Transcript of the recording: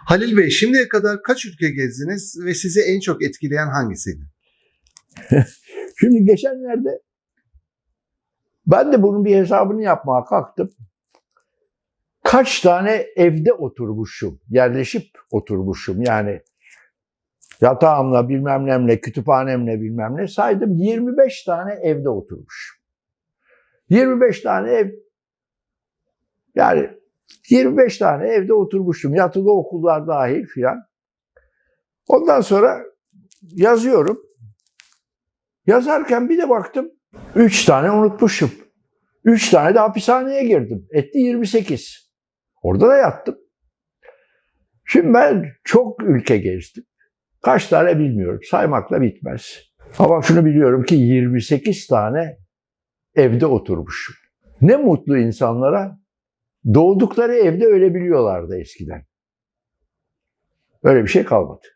Halil Bey, şimdiye kadar kaç ülke gezdiniz ve sizi en çok etkileyen hangisiydi? Şimdi geçenlerde ben de bunun bir hesabını yapmaya kalktım. Kaç tane evde oturmuşum, yerleşip oturmuşum. Yani yatağımla, bilmem nemle, kütüphanemle bilmem ne saydım. 25 tane evde oturmuşum. 25 tane ev, yani 25 tane evde oturmuştum. Yatılı okullar dahil filan. Ondan sonra yazıyorum. Yazarken bir de baktım 3 tane unutmuşum. 3 tane de hapishaneye girdim. Etti 28. Orada da yattım. Şimdi ben çok ülke gezdim. Kaç tane bilmiyorum. Saymakla bitmez. Ama şunu biliyorum ki 28 tane evde oturmuşum. Ne mutlu insanlara, doğdukları evde ölebiliyorlardı eskiden. Öyle bir şey kalmadı.